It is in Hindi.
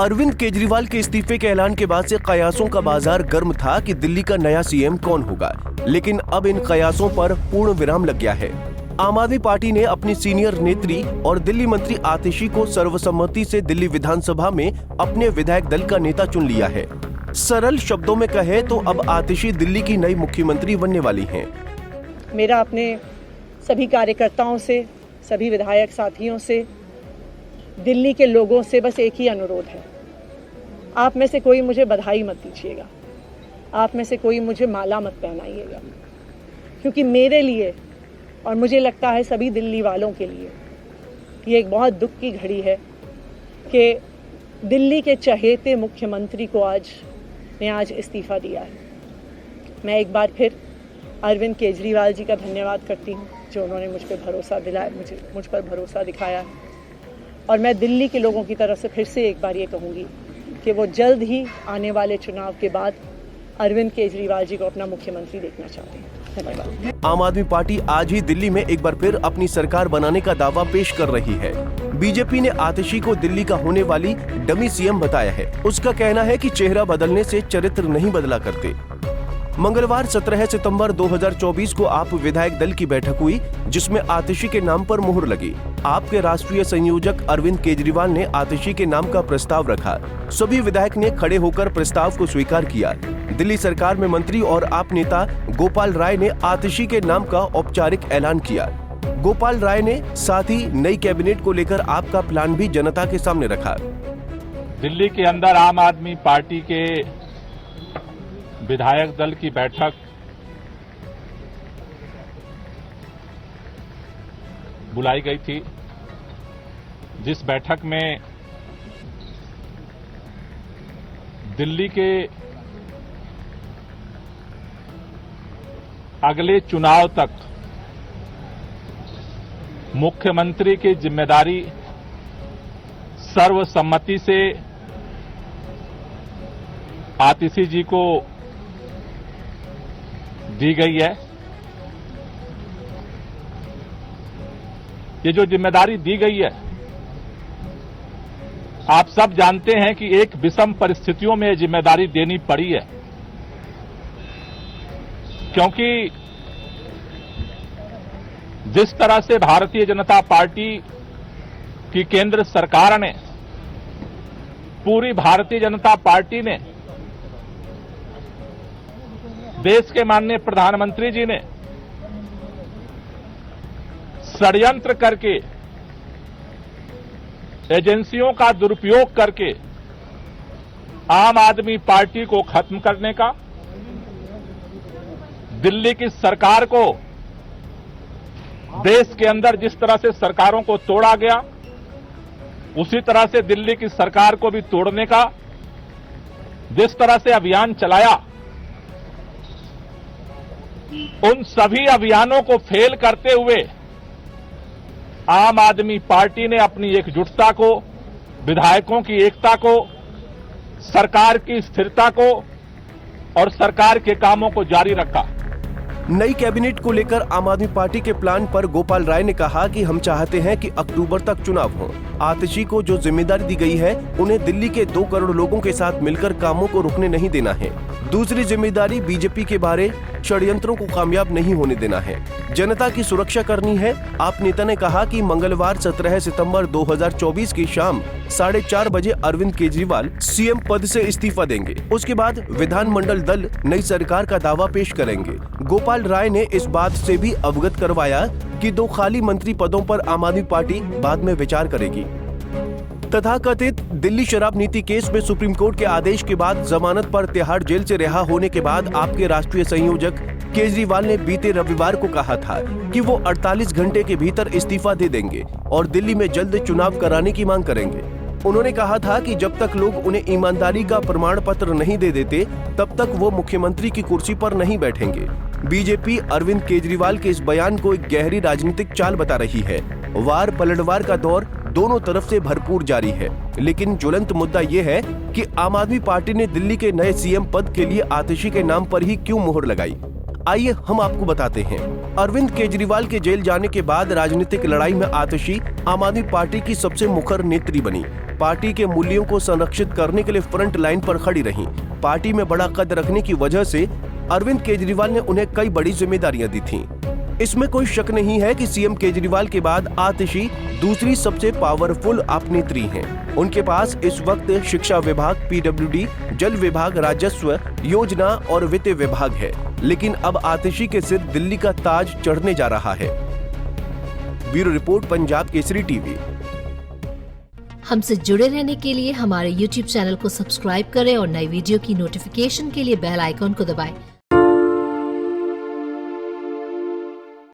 अरविंद केजरीवाल के इस्तीफे के ऐलान के बाद से कयासों का बाजार गर्म था कि दिल्ली का नया सीएम कौन होगा, लेकिन अब इन कयासों पर पूर्ण विराम लग गया है। आम आदमी पार्टी ने अपनी सीनियर नेत्री और दिल्ली मंत्री आतिशी को सर्वसम्मति से दिल्ली विधानसभा में अपने विधायक दल का नेता चुन लिया है। सरल शब्दों में कहे तो अब आतिशी दिल्ली की नई मुख्यमंत्री बनने वाली हैं। मेरा अपने सभी कार्यकर्ताओं से, सभी विधायक साथियों से, दिल्ली के लोगों से बस एक ही अनुरोध है, आप में से कोई मुझे बधाई मत दीजिएगा, आप में से कोई मुझे माला मत पहनाइएगा, क्योंकि मेरे लिए और मुझे लगता है सभी दिल्ली वालों के लिए ये एक बहुत दुख की घड़ी है कि दिल्ली के चहेते मुख्यमंत्री को आज इस्तीफा दिया है। मैं एक बार फिर अरविंद केजरीवाल जी का धन्यवाद करती हूँ जो उन्होंने मुझ पर भरोसा दिखाया है, और मैं दिल्ली के लोगों की तरफ से फिर से एक बार ये कहूँगी कि वो जल्द ही आने वाले चुनाव के बाद अरविंद केजरीवाल जी को अपना मुख्यमंत्री देखना चाहते हैं। धन्यवाद। आम आदमी पार्टी आज ही दिल्ली में एक बार फिर अपनी सरकार बनाने का दावा पेश कर रही है। बीजेपी ने आतिशी को दिल्ली का होने वाली डमी सीएम बताया है। उसका कहना है कि चेहरा बदलने से चरित्र नहीं बदला करते। मंगलवार 17 सितंबर 2024 को आप विधायक दल की बैठक हुई, जिसमें आतिशी के नाम पर मुहर लगी। आपके राष्ट्रीय संयोजक अरविंद केजरीवाल ने आतिशी के नाम का प्रस्ताव रखा। सभी विधायक ने खड़े होकर प्रस्ताव को स्वीकार किया। दिल्ली सरकार में मंत्री और आप नेता गोपाल राय ने आतिशी के नाम का औपचारिक ऐलान किया। गोपाल राय ने साथ ही नई कैबिनेट को लेकर आपका प्लान भी जनता के सामने रखा। दिल्ली के अंदर आम आदमी पार्टी के विधायक दल की बैठक बुलाई गई थी, जिस बैठक में दिल्ली के अगले चुनाव तक मुख्यमंत्री की जिम्मेदारी सर्वसम्मति से आतिशी जी को दी गई है। ये जो जिम्मेदारी दी गई है, आप सब जानते हैं कि एक विषम परिस्थितियों में ये जिम्मेदारी देनी पड़ी है, क्योंकि जिस तरह से भारतीय जनता पार्टी की केंद्र सरकार ने, पूरी भारतीय जनता पार्टी ने, देश के माननीय प्रधानमंत्री जी ने षड्यंत्र करके, एजेंसियों का दुरुपयोग करके आम आदमी पार्टी को खत्म करने का, दिल्ली की सरकार को, देश के अंदर जिस तरह से सरकारों को तोड़ा गया उसी तरह से दिल्ली की सरकार को भी तोड़ने का जिस तरह से अभियान चलाया, उन सभी अभियानों को फेल करते हुए आम आदमी पार्टी ने अपनी एकजुटता को, विधायकों की एकता को, सरकार की स्थिरता को और सरकार के कामों को जारी रखा। नई कैबिनेट को लेकर आम आदमी पार्टी के प्लान पर गोपाल राय ने कहा कि हम चाहते हैं कि अक्टूबर तक चुनाव हो। आतिशी को जो जिम्मेदारी दी गई है, उन्हें दिल्ली के 2 करोड़ लोगों के साथ मिलकर कामों को रुकने नहीं देना है। दूसरी जिम्मेदारी बीजेपी के बारे षड्यंत्रों को कामयाब नहीं होने देना है, जनता की सुरक्षा करनी है। आप नेता ने कहा कि मंगलवार 17 सितंबर 2024 की शाम 4:30 बजे अरविंद केजरीवाल सीएम पद से इस्तीफा देंगे। उसके बाद विधानमंडल दल नई सरकार का दावा पेश करेंगे। गोपाल राय ने इस बात से भी अवगत करवाया कि 2 खाली मंत्री पदों पर आम आदमी पार्टी बाद में विचार करेगी। तथाकथित दिल्ली शराब नीति केस में सुप्रीम कोर्ट के आदेश के बाद जमानत पर तिहाड़ जेल से रिहा होने के बाद आपके राष्ट्रीय संयोजक केजरीवाल ने बीते रविवार को कहा था कि वो 48 घंटे के भीतर इस्तीफा दे देंगे और दिल्ली में जल्द चुनाव कराने की मांग करेंगे। उन्होंने कहा था कि जब तक लोग उन्हें ईमानदारी का प्रमाण पत्र नहीं दे देते, तब तक वो मुख्यमंत्री की कुर्सी पर नहीं बैठेंगे। बीजेपी अरविंद केजरीवाल के इस बयान को एक गहरी राजनीतिक चाल बता रही है। वार पलटवार का दौर दोनों तरफ से भरपूर जारी है, लेकिन ज्वलंत मुद्दा ये है कि आम आदमी पार्टी ने दिल्ली के नए सीएम पद के लिए आतिशी के नाम पर ही क्यों मुहर लगाई। आइए हम आपको बताते हैं। अरविंद केजरीवाल के जेल जाने के बाद राजनीतिक लड़ाई में आतिशी आम आदमी पार्टी की सबसे मुखर नेत्री बनी। पार्टी के मूल्यों को संरक्षित करने के लिए फ्रंट लाइन पर खड़ी रहीं। पार्टी में बड़ा कद रखने की वजह से अरविंद केजरीवाल ने उन्हें कई बड़ी जिम्मेदारियां दी थीं। इसमें कोई शक नहीं है कि सीएम केजरीवाल के बाद आतिशी दूसरी सबसे पावरफुल अभिनेत्री हैं। उनके पास इस वक्त शिक्षा विभाग, पीडब्ल्यूडी, जल विभाग, राजस्व, योजना और वित्त विभाग है। लेकिन अब आतिशी के सिर दिल्ली का ताज चढ़ने जा रहा है। Bureau report, Punjab Kesari TV. हमसे जुड़े रहने के लिए हमारे YouTube चैनल को सब्सक्राइब करें और नई वीडियो की नोटिफिकेशन के लिए बेल आइकॉन को दबाएं।